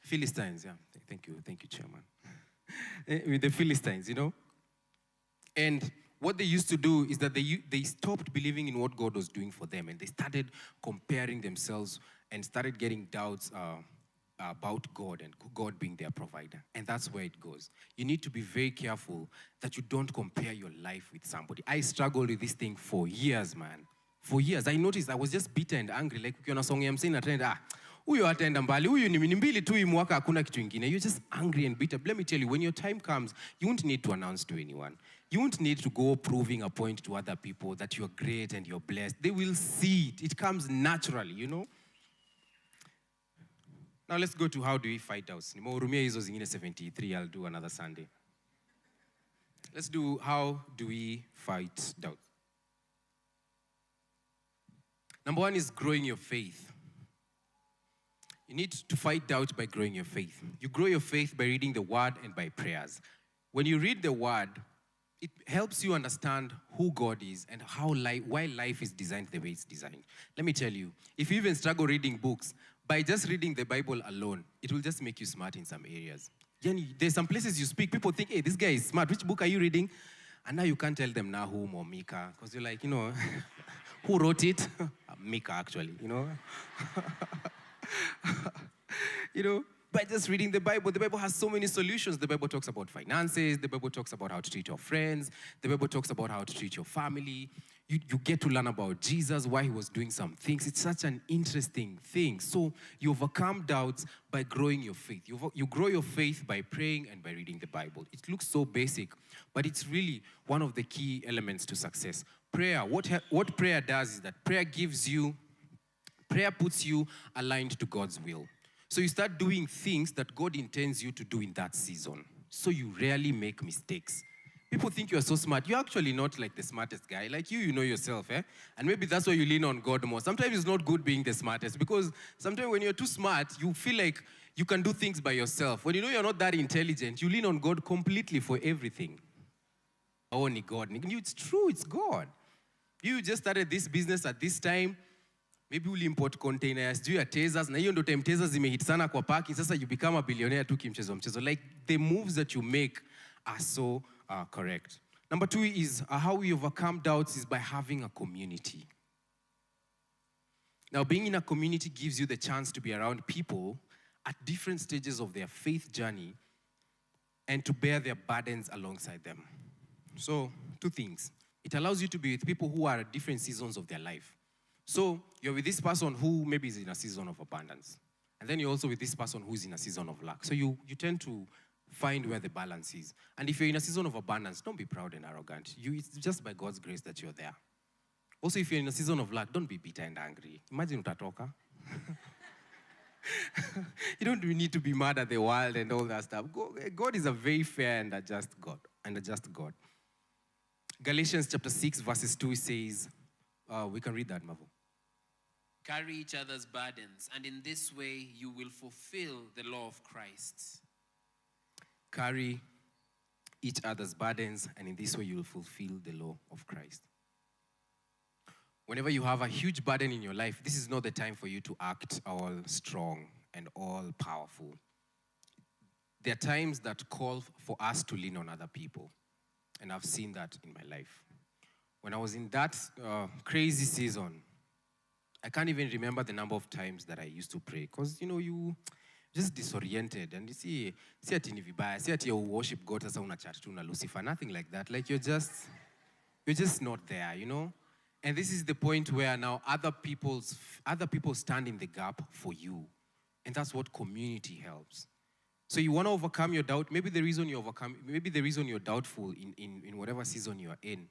Philistines, yeah. Thank you, Chairman. With the Philistines, you know? And what they used to do is that they stopped believing in what God was doing for them, and they started comparing themselves and started getting doubts about God and God being their provider. And that's where it goes. You need to be very careful that you don't compare your life with somebody. I struggled with this thing for years, man. For years. I noticed I was just bitter and angry. Like, ukiona song ya msanii natrenda, huyu ataenda mbali, huyu ni mbili tu hii mwaka hakuna kitu ingine. You're just angry and bitter. Let me tell you, when your time comes, you won't need to announce to anyone. You won't need to go proving a point to other people that you're great and you're blessed. They will see it. It comes naturally, you know? Now let's go to how do we fight doubts. Nimehurumia hizo zingine 73, I'll do another Sunday. Let's do how do we fight doubts. Number one is growing your faith. You need to fight doubt by growing your faith. You grow your faith by reading the word and by prayers. When you read the word, it helps you understand who God is and why life is designed the way it's designed. Let me tell you, if you even struggle reading books, by just reading the Bible alone, it will just make you smart in some areas. There's some places you speak, people think, hey, this guy is smart. Which book are you reading? And now you can't tell them Nahum or Micah, because you're like, you know, who wrote it? Micah, actually, you know. You know, by just reading the Bible has so many solutions. The Bible talks about finances. The Bible talks about how to treat your friends. The Bible talks about how to treat your family. You get to learn about Jesus, why he was doing some things. It's such an interesting thing. So you overcome doubts by growing your faith. You grow your faith by praying and by reading the Bible. It looks so basic, but it's really one of the key elements to success. Prayer, what prayer does is that prayer puts you aligned to God's will. So you start doing things that God intends you to do in that season. So you rarely make mistakes. People think you're so smart. You're actually not like the smartest guy. Like you know yourself, eh? And maybe that's why you lean on God more. Sometimes it's not good being the smartest because sometimes when you're too smart, you feel like you can do things by yourself. When you know you're not that intelligent, you lean on God completely for everything. Only God. It's true, it's God. You just started this business at this time. Maybe uli import containers, do your tasers, na hiyo ndo time tasers zimehit sana kwa parking, sasa you become a billionaire tu kimchezo mchezo. Like the moves that you make are so correct. Number 2 is how we overcome doubts is by having a community. Now, being in a community gives you the chance to be around people at different stages of their faith journey and to bear their burdens alongside them. So, 2 things. It allows you to be with people who are at different seasons of their life. So, you're with this person who maybe is in a season of abundance. And then you're also with this person who's in a season of lack. So you tend to find where the balance is. And if you're in a season of abundance, don't be proud and arrogant. It's just by God's grace that you're there. Also, if you're in a season of lack, don't be bitter and angry. Imagine utatoka. You don't need to be mad at the world and all that stuff. God is a very fair and a just God. Galatians chapter 6, verses 2 says, we can read that, Mavo. Carry each other's burdens, and in this way you will fulfill the law of Christ. Carry each other's burdens, and in this way you will fulfill the law of Christ. Whenever you have a huge burden in your life, this is not the time for you to act all strong and all powerful. There are times that call for us to lean on other people, and I've seen that in my life. When I was in that crazy season, I can't even remember the number of times that I used to pray because, you just disoriented. And you see ati ni vibaya, see ati you worship God, sasa una chat tu na Lucifer, nothing like that. Like you're just not there, And this is the point where now other people stand in the gap for you. And that's what community helps. So you want to overcome your doubt. Maybe the reason you're doubtful in whatever season you're in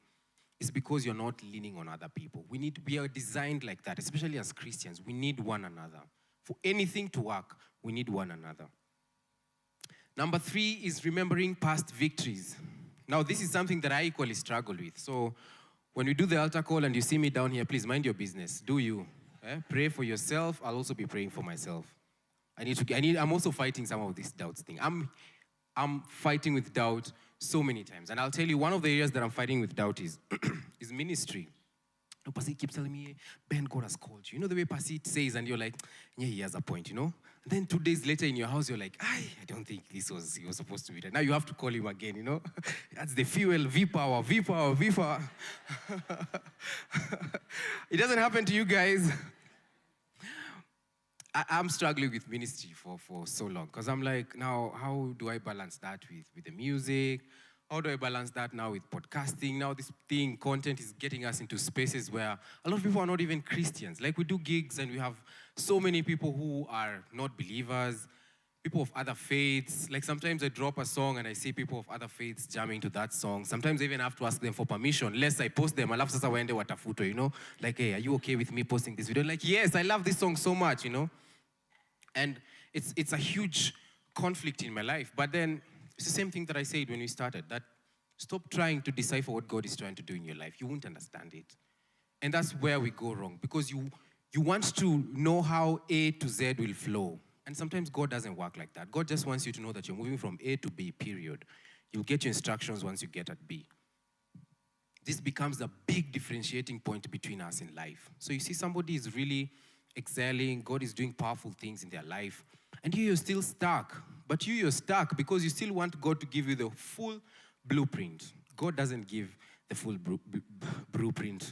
is because you're not leaning on other people. We are designed like that, especially as Christians. We need one another. For anything to work, we need one another. Number 3 is remembering past victories. Now, this is something that I equally struggle with. So when we do the altar call and you see me down here, please mind your business. Do you? Pray for yourself. I'll also be praying for myself. I'm also fighting some of these doubts thing. I'm fighting with doubt so many times. And I'll tell you, one of the areas that I'm fighting with doubt is ministry. Pasi keeps telling me, Ben, God has called you. You know the way Pasi says, and you're like, yeah, he has a point, And then 2 days later in your house, you're like, I don't think he was supposed to be there. Now you have to call him again, That's the fuel, V-power. It doesn't happen to you guys. I'm struggling with ministry for so long because I'm like, now, how do I balance that with the music? How do I balance that now with podcasting? Now this content is getting us into spaces where a lot of people are not even Christians. Like we do gigs and we have so many people who are not believers, people of other faiths. Like sometimes I drop a song and I see people of other faiths jamming to that song. Sometimes I even have to ask them for permission, lest I post them. I love sasa waende watafuto, Like, hey, are you okay with me posting this video? Like, yes, I love this song so much, And it's a huge conflict in my life. But then it's the same thing that I said when we started, that stop trying to decipher what God is trying to do in your life. You won't understand it. And that's where we go wrong, because you want to know how A to Z will flow. And sometimes God doesn't work like that. God just wants you to know that you're moving from A to B, period. You'll get your instructions once you get at B. This becomes a big differentiating point between us in life. So you see somebody is really excelling, God is doing powerful things in their life, and you're still stuck. But you're stuck because you still want God to give you the full blueprint. God doesn't give the full blueprint.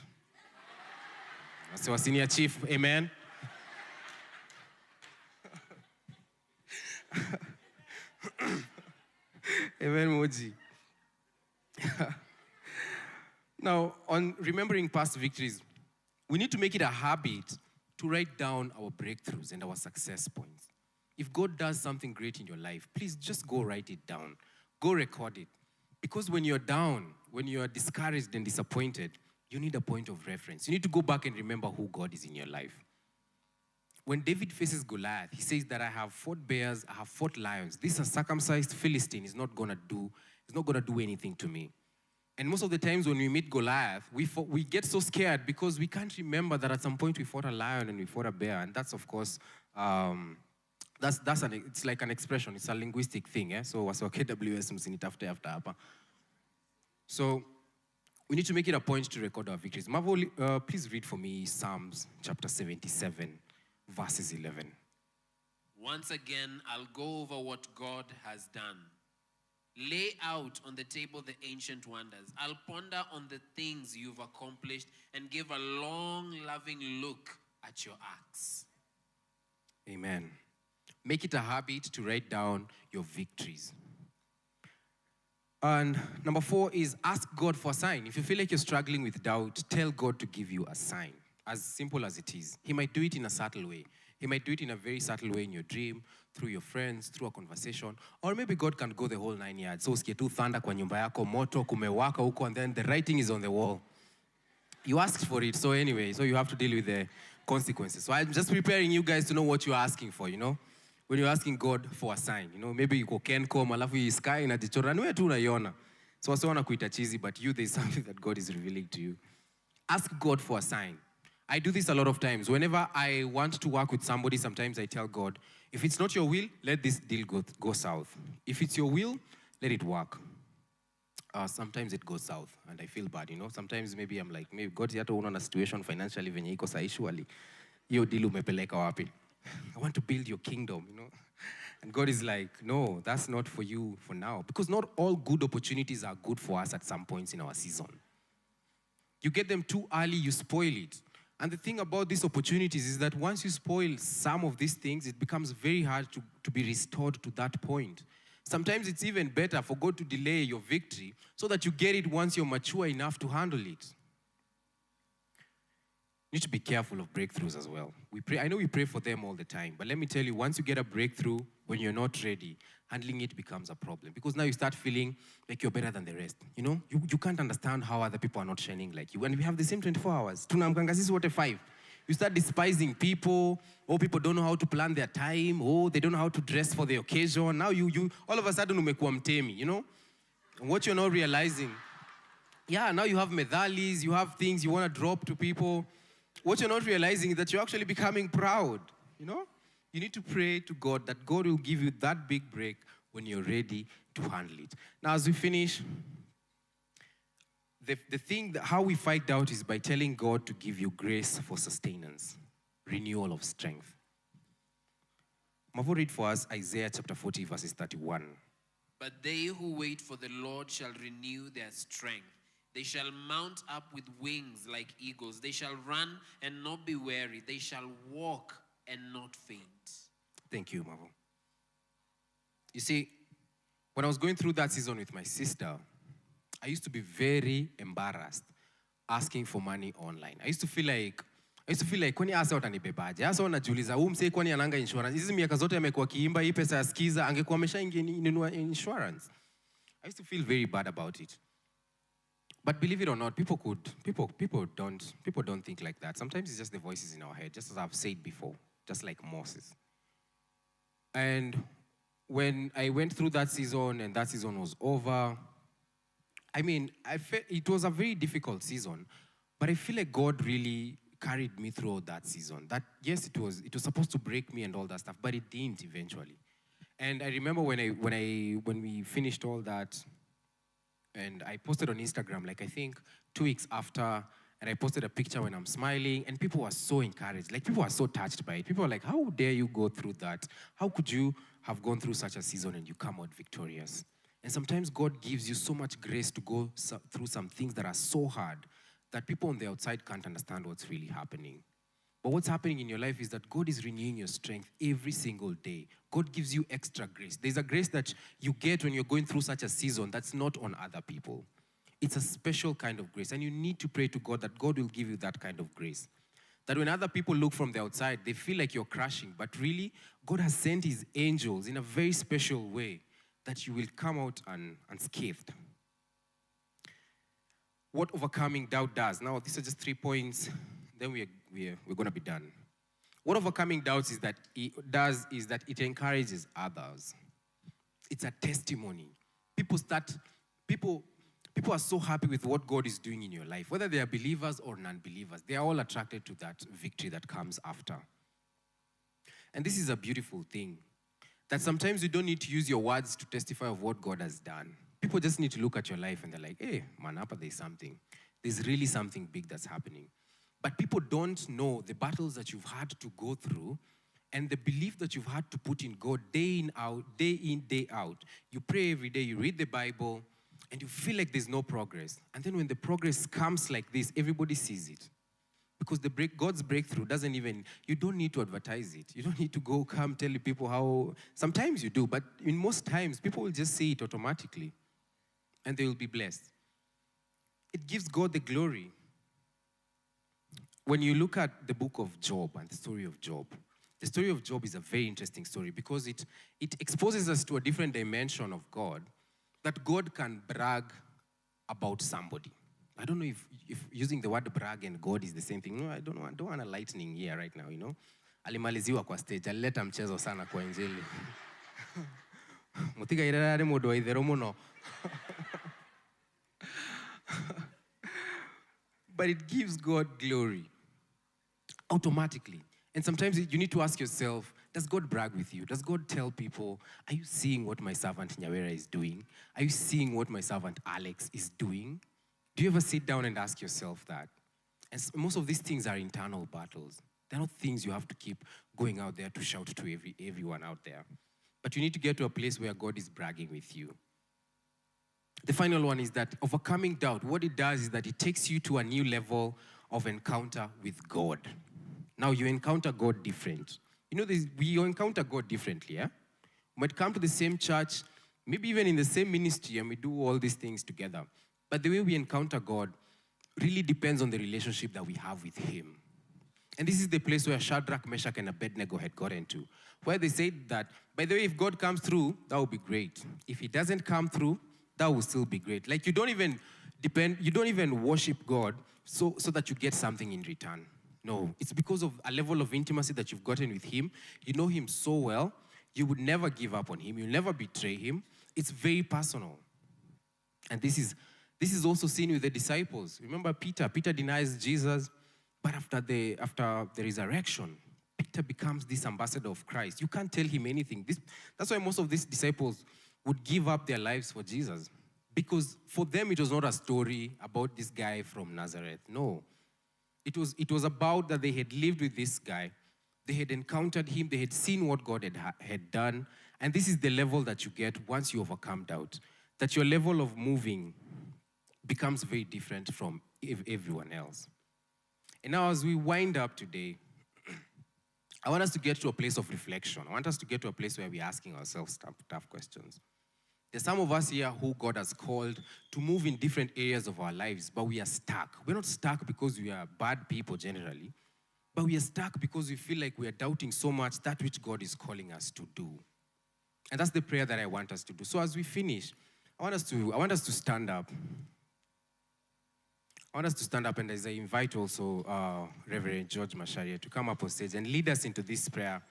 So, senior chief, amen? Amen, Moji. Now, on remembering past victories, we need to make it a habit to write down our breakthroughs and our success points. If God does something great in your life, please just go write it down. Go record it. Because when you're down, when you're discouraged and disappointed, you need a point of reference. You need to go back and remember who God is in your life. When David faces Goliath, he says that I have fought bears, I have fought lions. This uncircumcised Philistine is not going to do anything to me. And most of the times when we meet Goliath, we get so scared because we can't remember that at some point we fought a lion and we fought a bear. And that's, of course, it's like an expression. It's a linguistic thing. So what's KWS msinitafute after hapa. So we need to make it a point to record our victories. Marvel, please read for me Psalms chapter 77, verses 11. Once again, I'll go over what God has done. Lay out on the table the ancient wonders. I'll ponder on the things you've accomplished and give a long, loving look at your acts. Amen. Make it a habit to write down your victories. And number 4 is ask God for a sign. If you feel like you're struggling with doubt, tell God to give you a sign. As simple as it is. He might do it in a subtle way. He might do it in a very subtle way in your dream, through your friends, through a conversation. Or maybe God can go the whole 9 yards. So usikie tu thunder kwa nyumba yako, moto kumewaka huko, and then the writing is on the wall. You asked for it, so anyway, so you have to deal with the consequences. So I'm just preparing you guys to know what you're asking for, When you're asking God for a sign, maybe you can come, alafu hii sky inajichora, niwe tu unaiona. So wasiona kuita cheesy, but there's something that God is revealing to you. Ask God for a sign. I do this a lot of times. Whenever I want to work with somebody, sometimes I tell God, if it's not your will, let this deal go south. If it's your will, let it work. Sometimes it goes south, and I feel bad, Sometimes maybe I'm like, maybe God yato unaona situation financially venye iko sahi surely. Hiyo deal umepeleka wapi? I want to build your kingdom, And God is like, no, that's not for you for now. Because not all good opportunities are good for us at some points in our season. You get them too early, you spoil it. And the thing about these opportunities is that once you spoil some of these things, it becomes very hard to be restored to that point. Sometimes it's even better for God to delay your victory so that you get it once you're mature enough to handle it. You need to be careful of breakthroughs as well. I know we pray for them all the time, but let me tell you, once you get a breakthrough, when you're not ready, handling it becomes a problem. Because now you start feeling like you're better than the rest. You can't understand how other people are not shining like you. And we have the same 24 hours. Tunamkanga sisi wote 5. You start despising people. People don't know how to plan their time. They don't know how to dress for the occasion. Now you all of a sudden umekuwa mtemi, And what you're not realizing, now you have medallies, you have things you want to drop to people. What you're not realizing is that you're actually becoming proud, You need to pray to God that God will give you that big break when you're ready to handle it. Now, as we finish, the thing, how we fight doubt is by telling God to give you grace for sustenance, renewal of strength. Mavo, read for us Isaiah chapter 40, verses 31. But they who wait for the Lord shall renew their strength. They shall mount up with wings like eagles. They shall run and not be weary. They shall walk and not faint. Thank you, Mavo. You see, when I was going through that season with my sister, I used to be very embarrassed asking for money online. I used to feel like kwani asa watanibebaje? Asa wanajiuliza msee kwani ananga insurance. Hizi miaka zote amekuwa kiimba hii pesa ya skiza angekuwa ameshainunua insurance. I used to feel very bad about it. But believe it or not, people don't think like that. Sometimes it's just the voices in our head, just as I've said before, just like Moses. And when I went through that season and that season was over, I felt it was a very difficult season, but I feel like God really carried me through that season. That yes, it was supposed to break me and all that stuff, but it didn't eventually. And I remember when we finished all that, and I posted on Instagram, I think 2 weeks after, and I posted a picture when I'm smiling, and people were so encouraged. People were so touched by it. People were like, how dare you go through that? How could you have gone through such a season and you come out victorious? And sometimes God gives you so much grace to go through some things that are so hard that people on the outside can't understand what's really happening. But what's happening in your life is that God is renewing your strength every single day. God gives you extra grace. There's a grace that you get when you're going through such a season that's not on other people. It's a special kind of grace. And you need to pray to God that God will give you that kind of grace. That when other people look from the outside, they feel like you're crashing. But really, God has sent his angels in a very special way that you will come out unscathed. What overcoming doubt does. Now, these are just 3 points. Then we're going to be done. What overcoming doubts is that it encourages others. It's a testimony. People People are so happy with what God is doing in your life, whether they are believers or non-believers. They are all attracted to that victory that comes after. And this is a beautiful thing, that sometimes you don't need to use your words to testify of what God has done. People just need to look at your life and they're like, hey, manapa, there's something. There's really something big that's happening. But people don't know the battles that you've had to go through and the belief that you've had to put in God day in, day out. You pray every day, you read the Bible, and you feel like there's no progress. And then when the progress comes like this, everybody sees it. Because God's breakthrough doesn't even, you don't need to advertise it. You don't need to come tell people how, sometimes you do, but in most times, people will just see it automatically. And they will be blessed. It gives God the glory. When you look at the book of Job and the story of Job is a very interesting story because it exposes us to a different dimension of God, that God can brag about somebody. I don't know if using the word brag and God is the same thing. No, I don't want a lightning here right now, you know. Alimaliziwa kwa stage, alileta mchezo sana kwa injili. Mutiga irarare modo wa ithero muno. But it gives God glory automatically. And sometimes you need to ask yourself, does God brag with you? Does God tell people, are you seeing what my servant Nyawera is doing? Are you seeing what my servant Alex is doing? Do you ever sit down and ask yourself that? And most of these things are internal battles. They're not things you have to keep going out there to shout to everyone out there. But you need to get to a place where God is bragging with you. The final one is that overcoming doubt, what it does is that it takes you to a new level of encounter with God. Now you encounter God different. You know, we encounter God differently, yeah? We might come to the same church, maybe even in the same ministry, and we do all these things together. But the way we encounter God really depends on the relationship that we have with Him. And this is the place where Shadrach, Meshach, and Abednego had gotten to, where they said that, by the way, if God comes through, that would be great. If He doesn't come through, that will still be great. Like you don't even worship God so that you get something in return. No, it's because of a level of intimacy that you've gotten with Him. You know Him so well, you would never give up on Him. You'll never betray Him. It's very personal. And this is also seen with the disciples. Remember Peter? Peter denies Jesus, but after the resurrection, Peter becomes this ambassador of Christ. You can't tell him anything. That's why most of these disciples would give up their lives for Jesus. Because for them, it was not a story about this guy from Nazareth. No. It was about that they had lived with this guy. They had encountered him. They had seen what God had done. And this is the level that you get once you overcome doubt. That your level of moving becomes very different from everyone else. And now as we wind up today, I want us to get to a place of reflection. I want us to get to a place where we're asking ourselves tough questions. There's some of us here who God has called to move in different areas of our lives, but we are stuck. We're not stuck because we are bad people generally, but we are stuck because we feel like we are doubting so much that which God is calling us to do. And that's the prayer that I want us to do. So as we finish, I want us to stand up. I want us to stand up, and as I invite also Reverend George Masharia to come up on stage and lead us into this prayer,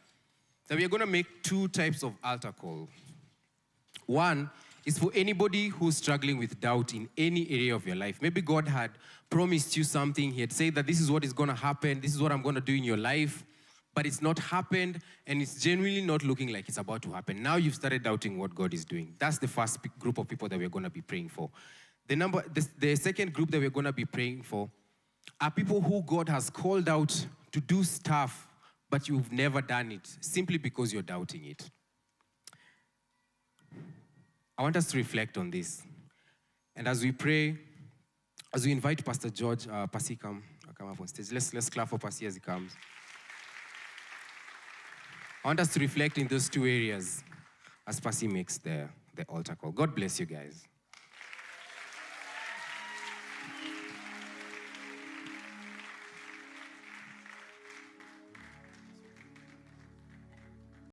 that we are going to make two types of altar call. One is for anybody who's struggling with doubt in any area of your life. Maybe God had promised you something. He had said that this is what is going to happen. This is what I'm going to do in your life. But it's not happened, and it's genuinely not looking like it's about to happen. Now you've started doubting what God is doing. That's the first group of people that we're going to be praying for. The second group that we're going to be praying for are people who God has called out to do stuff, but you've never done it, simply because you're doubting it. I want us to reflect on this. And as we pray, as we invite Pastor George, Pasi come up on stage. Let's clap for Pasi as he comes. I want us to reflect in those two areas as Pasi makes the altar call. God bless you guys.